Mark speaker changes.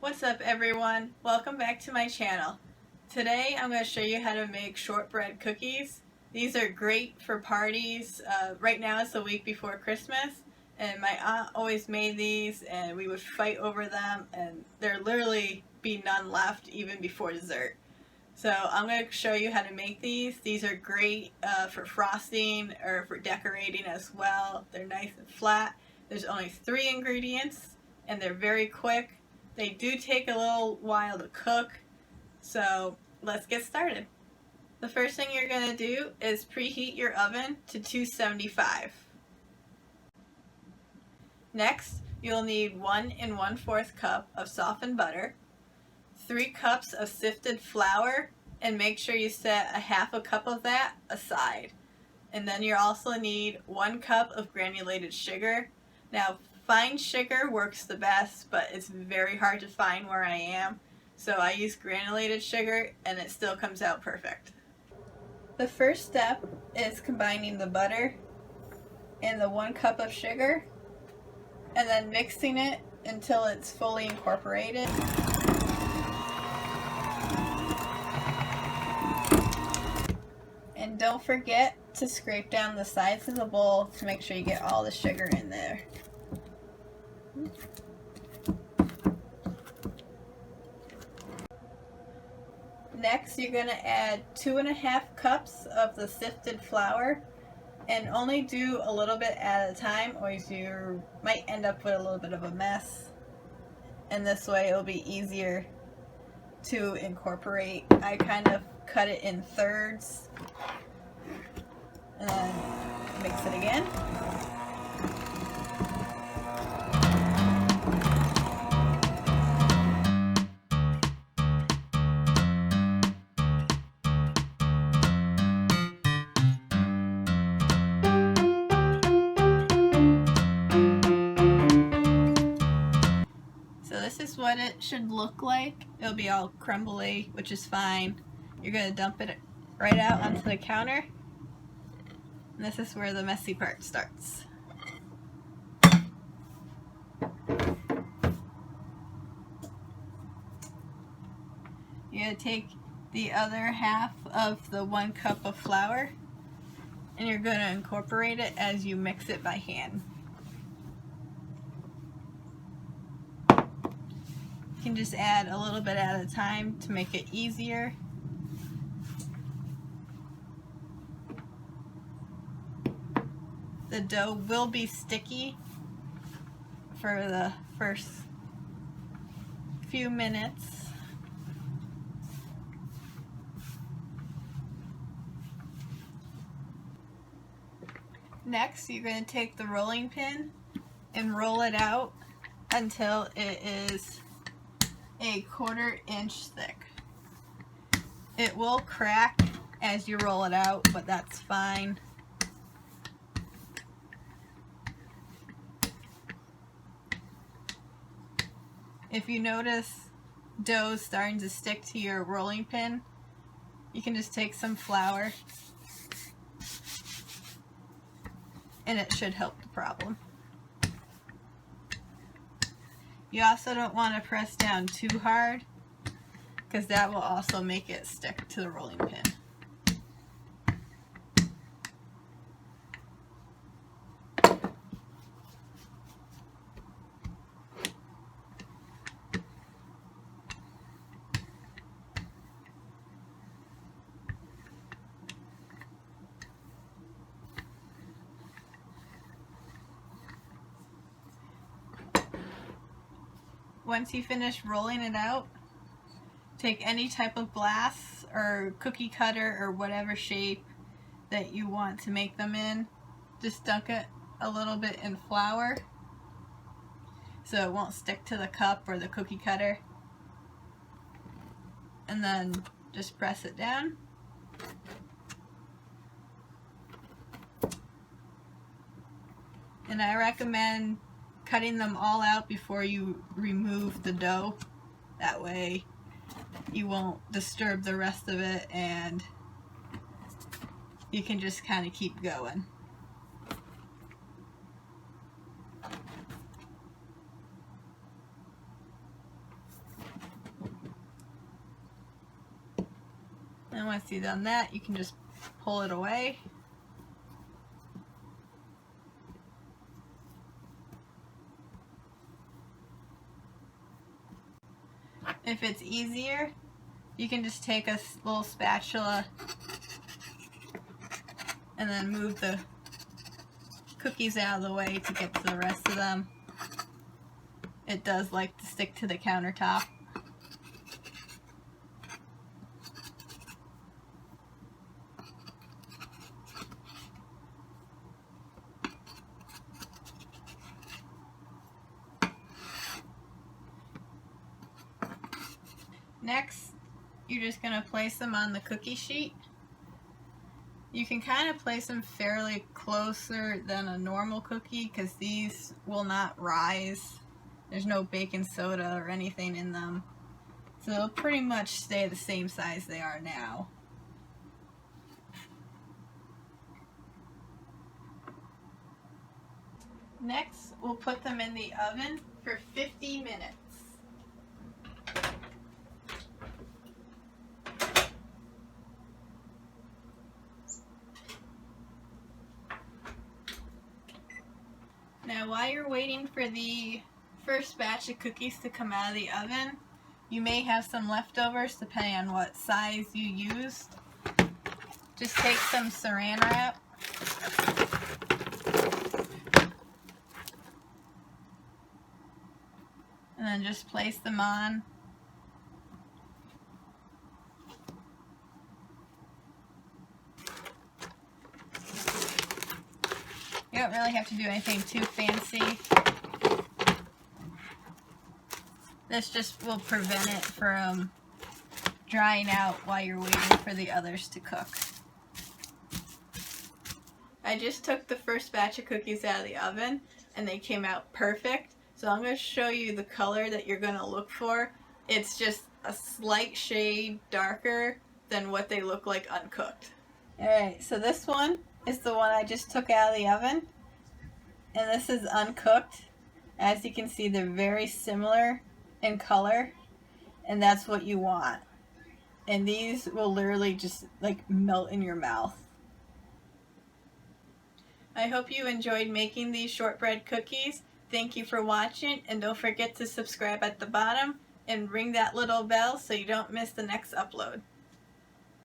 Speaker 1: What's up everyone? Welcome back to my channel. Today I'm going to show you how to make shortbread cookies. These are great for parties. Right now it's the week before Christmas and my aunt always made these and we would fight over them and there literally be none left even before dessert. So I'm going to show you how to make these. These are great for frosting or for decorating as well. They're nice and flat. There's only 3 ingredients and they're very quick. They do take a little while to cook, so let's get started. The first thing you're going to do is preheat your oven to 275. Next, you'll need 1 1/4 cup of softened butter, 3 cups of sifted flour, and make sure you set a 1/2 cup of that aside. And then you also need 1 cup of granulated sugar. Now, fine sugar works the best, but it's very hard to find where I am. So I use granulated sugar and it still comes out perfect. The first step is combining the butter and the 1 cup of sugar and then mixing it until it's fully incorporated. And don't forget to scrape down the sides of the bowl to make sure you get all the sugar in there. Next, you're going to add 2 1/2 cups of the sifted flour and only do a little bit at a time or you might end up with a little bit of a mess. And this way it'll be easier to incorporate. I kind of cut it in thirds and then mix it again. So this is what it should look like. It'll be all crumbly, which is fine. You're going to dump it right out onto the counter. And this is where the messy part starts. You're going to take the other 1/2 of the 1 cup of flour and you're going to incorporate it as you mix it by hand. You can just add a little bit at a time to make it easier. The dough will be sticky for the first few minutes. Next, you're going to take the rolling pin and roll it out until it is a 1/4 inch thick. It will crack as you roll it out, but that's fine. If you notice dough starting to stick to your rolling pin, you can just take some flour and it should help the problem. You also don't want to press down too hard because that will also make it stick to the rolling pin. Once you finish rolling it out, take any type of glass or cookie cutter or whatever shape that you want to make them in. Just dunk it a little bit in flour so it won't stick to the cup or the cookie cutter. And then just press it down. And I recommend cutting them all out before you remove the dough. That way you won't disturb the rest of it and you can just kind of keep going. And once you've done that, you can just pull it away. If it's easier, you can just take a little spatula and then move the cookies out of the way to get to the rest of them. It does like to stick to the countertop. Next, you're just going to place them on the cookie sheet. You can kind of place them fairly closer than a normal cookie because these will not rise. There's no baking soda or anything in them. So they'll pretty much stay the same size they are now. Next, we'll put them in the oven for 50 minutes. Now, while you're waiting for the first batch of cookies to come out of the oven, you may have some leftovers depending on what size you used. Just take some saran wrap and then just place them on. You don't really have to do anything too fancy. This just will prevent it from drying out while you're waiting for the others to cook. I just took the first batch of cookies out of the oven and they came out perfect. So I'm going to show you the color that you're going to look for. It's just a slight shade darker than what they look like uncooked. Alright, so this one is the one I just took out of the oven, and this is uncooked. As you can see, they're very similar in color, and that's what you want. And these will literally just like melt in your mouth. I hope you enjoyed making these shortbread cookies. Thank you for watching, and don't forget to subscribe at the bottom and ring that little bell so you don't miss the next upload.